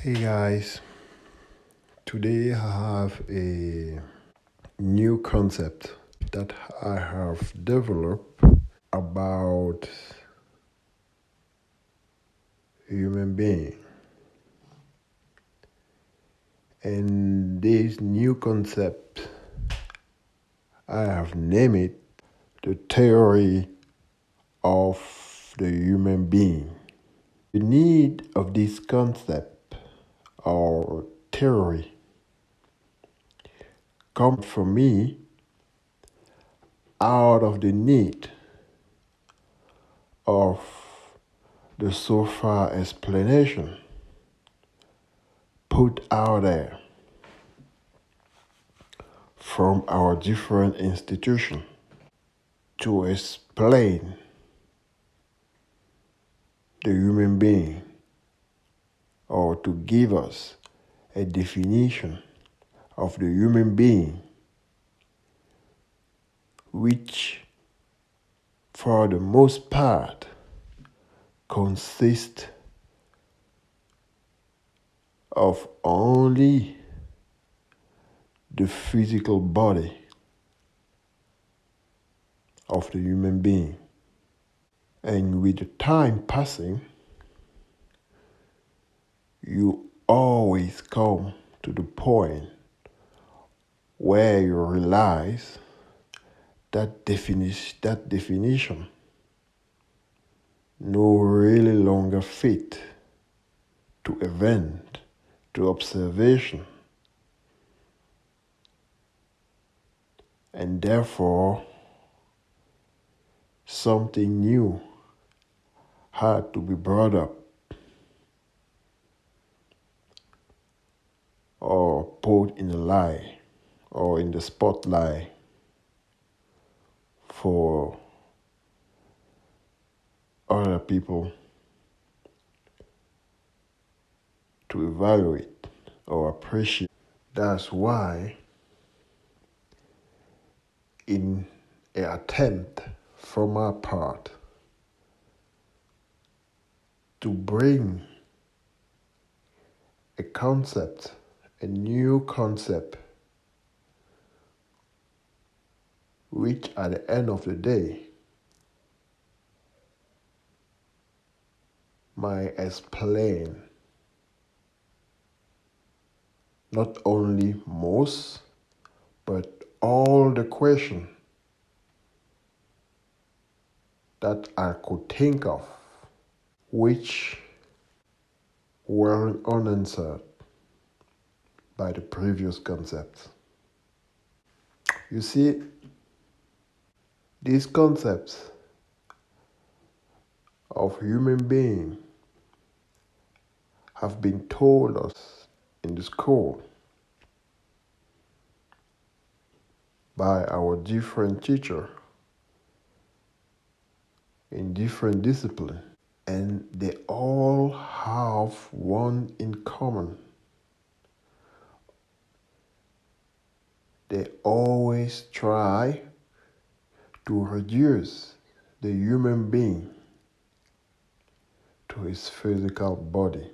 Hey guys, today I have a new concept that I have developed about human being. And this new concept I have named it the theory of the human being. The need of this concept or theory comes for me out of the need of the so far explanation put out there from our different institutions to explain the human being or to give us a definition of the human being, which for the most part consists of only the physical body of the human being. And with the time passing, you always come to the point where you realize that definition no really longer fit to event, to observation, and therefore something new had to be brought up or put in the light or in the spotlight for other people to evaluate or appreciate. That's why, in an attempt from our part to bring a concept, a new concept, which at the end of the day might explain not only most, but all the questions that I could think of, which weren't unanswered by the previous concepts. You see, these concepts of human being have been told us in the school by our different teachers in different disciplines, and they all have one in common. They always try to reduce the human being to his physical body.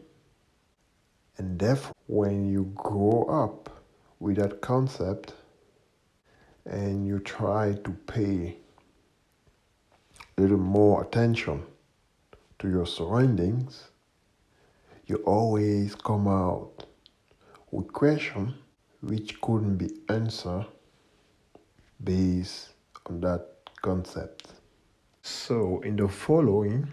And therefore, when you grow up with that concept and you try to pay a little more attention to your surroundings, you always come out with questions which couldn't be answered based on that concept. So in the following,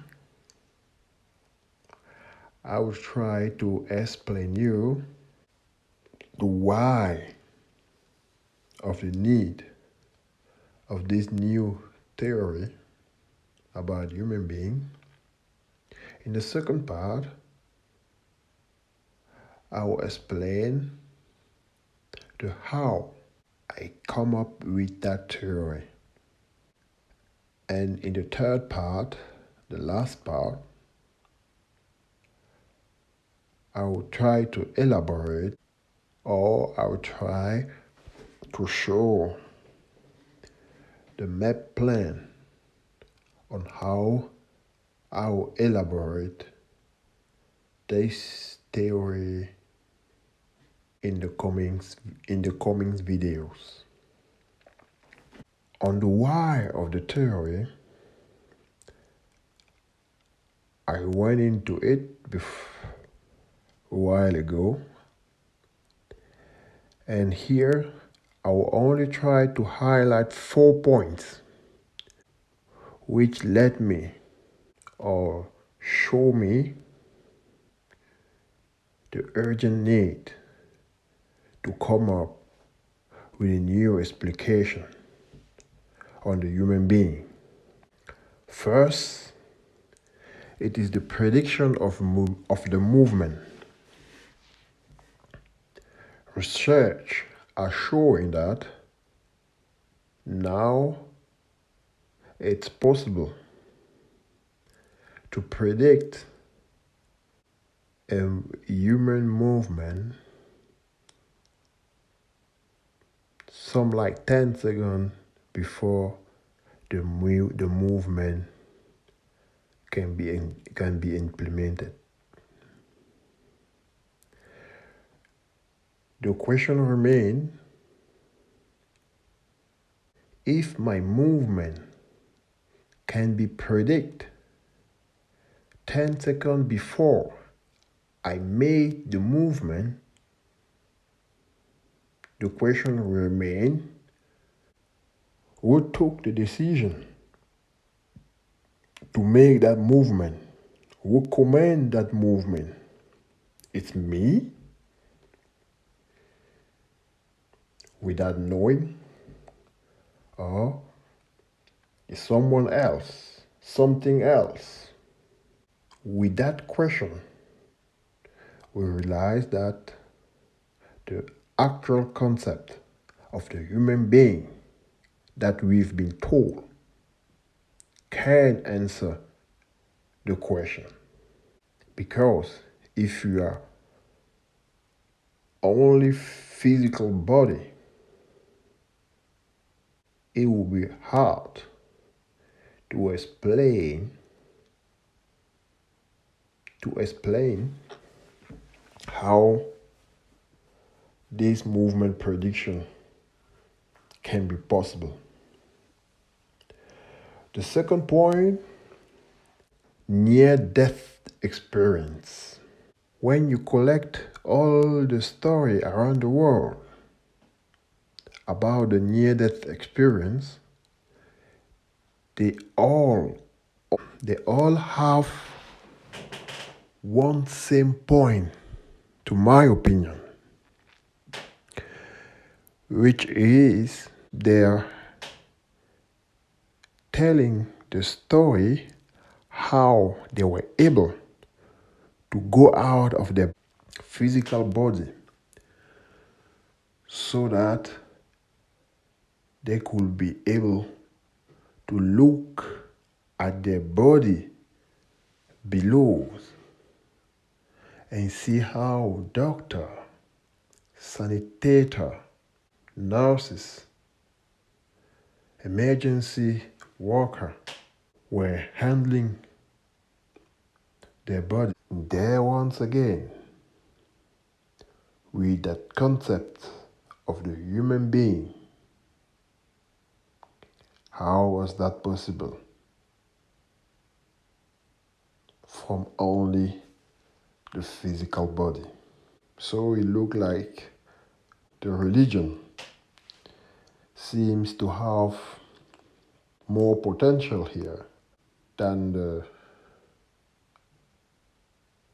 I will try to explain you the why of the need of this new theory about human being. In the second part, I will explain the how I come up with that theory. And in the third part, the last part, I will try to elaborate, or I will try to show the map plan on how I will elaborate this theory in the coming videos. On the why of the theory, I went into it a while ago, and here I will only try to highlight 4 points which led me or show me the urgent need to come up with a new explication on the human being. First, it is the prediction of the movement. Research are showing that now it's possible to predict a human movement some like 10 seconds before the movement can be implemented. The question remains, if my movement can be predicted 10 seconds before I made the movement, the question remains, who took the decision to make that movement? Who command that movement? It's me, without knowing, or it's someone else, something else? With that question, we realize that the actual concept of the human being that we've been told can answer the question. Because if you are only physical body, it will be hard to explain how this movement prediction can be possible. The second point, near-death experience. When you collect all the story around the world about the near-death experience, they all have one same point, to my opinion, which is they're telling the story how they were able to go out of their physical body so that they could be able to look at their body below and see how doctor, sanitator, nurses, emergency worker were handling their body. There once again, with that concept of the human being, how was that possible from only the physical body? So it looked like the religion seems to have more potential here than the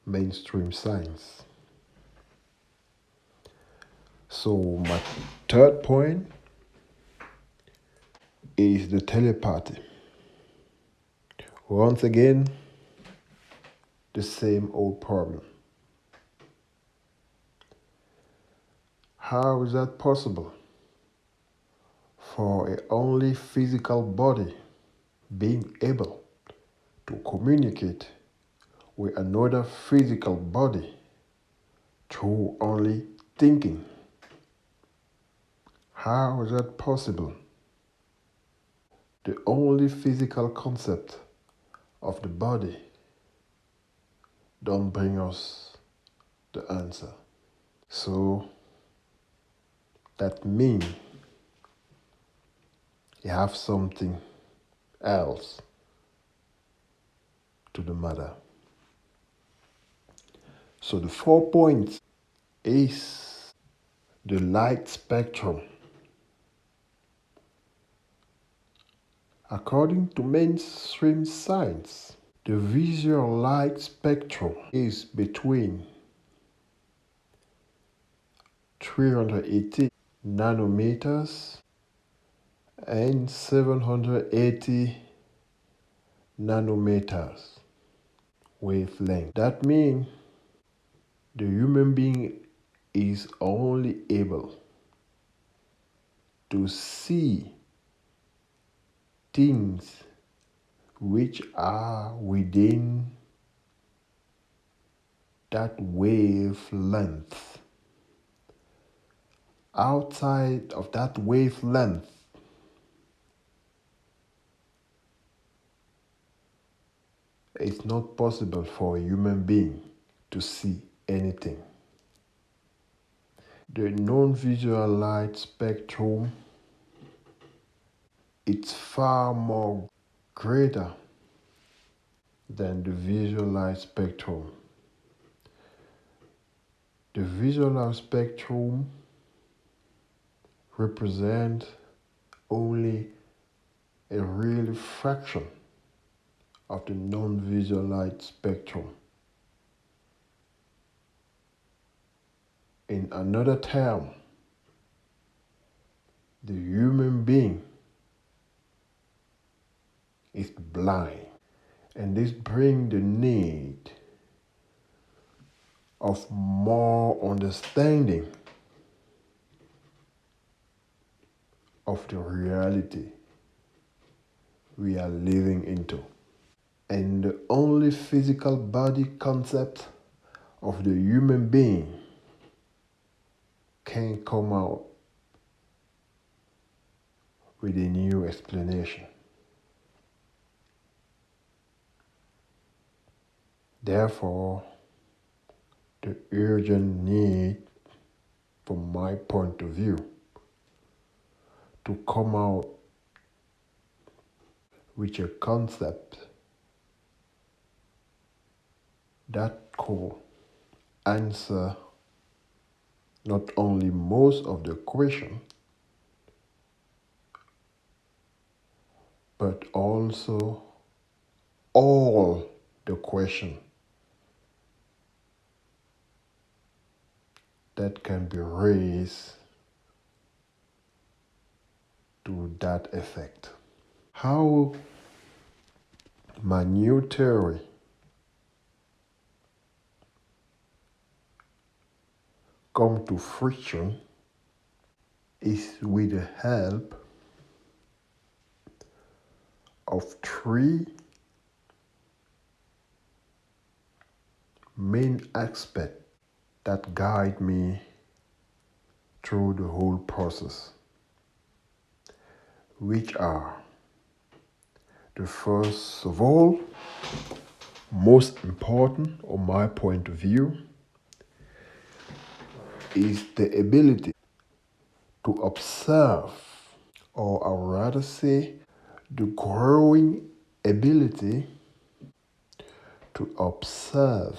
mainstream science. So my third point is the telepathy. Once again, the same old problem. How is that possible for a only physical body being able to communicate with another physical body through only thinking? How is that possible? The only physical concept of the body don't bring us the answer. So that means you have something else to the matter. So the 4 points is the light spectrum. According to mainstream science, the visual light spectrum is between 380 nanometers and 780 nanometers wavelength. That means the human being is only able to see things which are within that wavelength. Outside of that wavelength, it's not possible for a human being to see anything. The non-visual light spectrum, it's far more greater than the visual light spectrum. The visual light spectrum represents only a real fraction of the non-visual light spectrum. In another term, the human being is blind. And this brings the need of more understanding of the reality we are living into. And the only physical body concept of the human being can come out with a new explanation. Therefore, the urgent need, from my point of view, to come out with a concept that could answer not only most of the question, but also all the question that can be raised to that effect. How my new theory come to fruition is with the help of three main aspects that guide me through the whole process, which are the first of all, most important on my point of view, is the ability to observe, or I would rather say, the growing ability to observe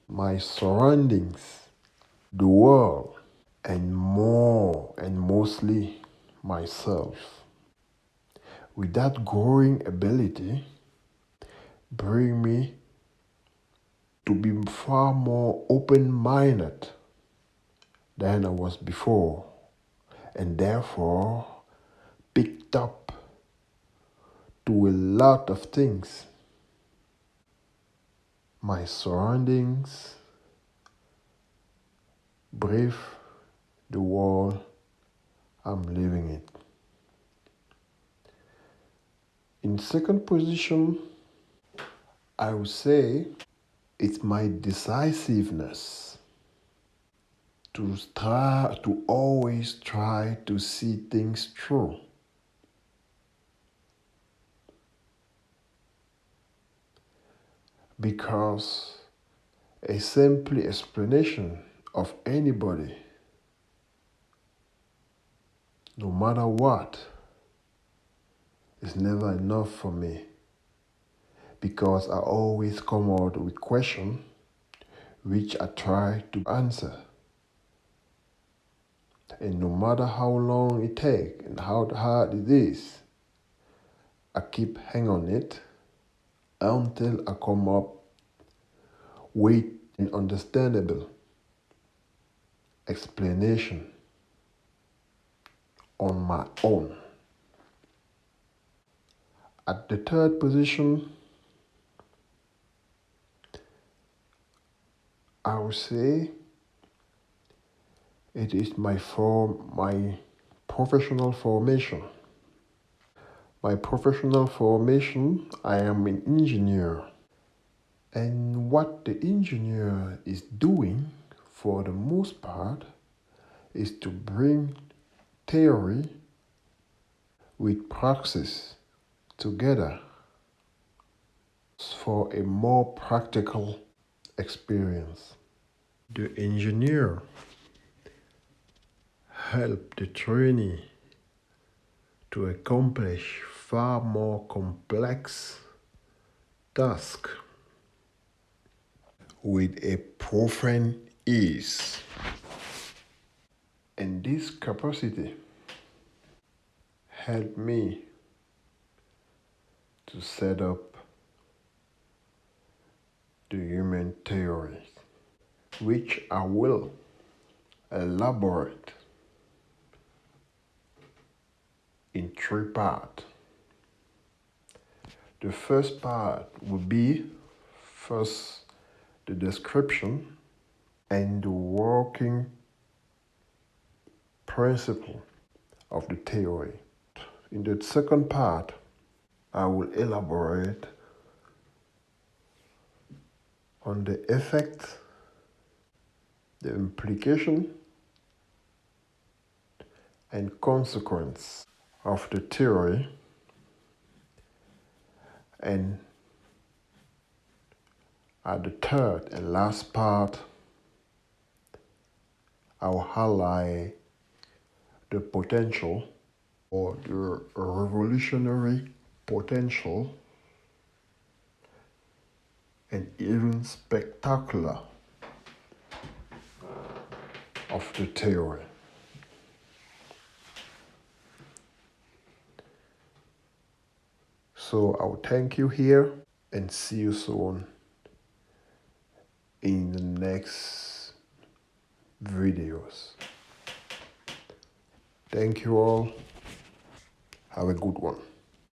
my surroundings, the world, and more and mostly myself. With that growing ability, bring me to be far more open-minded than I was before, and therefore picked up to a lot of things. My surroundings, brief, the world I'm living in. In second position, I would say it's my decisiveness to always try to see things through. Because A simple explanation of anybody, no matter what, is never enough for me because I always come out with questions which I try to answer. And no matter how long it takes and how hard it is, I keep hanging on it until I come up with an understandable explanation on my own. At the third position, I would say it is my professional formation. My professional formation, I am an engineer. And what the engineer is doing, for the most part, is to bring theory with praxis together for a more practical experience. The engineer helps the trainee to accomplish far more complex tasks with a profound ease. And this capacity helped me to set up the human theory, which I will elaborate in three parts. The first part will be first the description and the working principle of the theory. In the second part, I will elaborate on the effect, the implication, and consequence of the theory, and at the third and last part, I will highlight the potential or the revolutionary potential and even spectacular of the theory. So I will thank you here and see you soon in the next videos. Thank you all. Have a good one.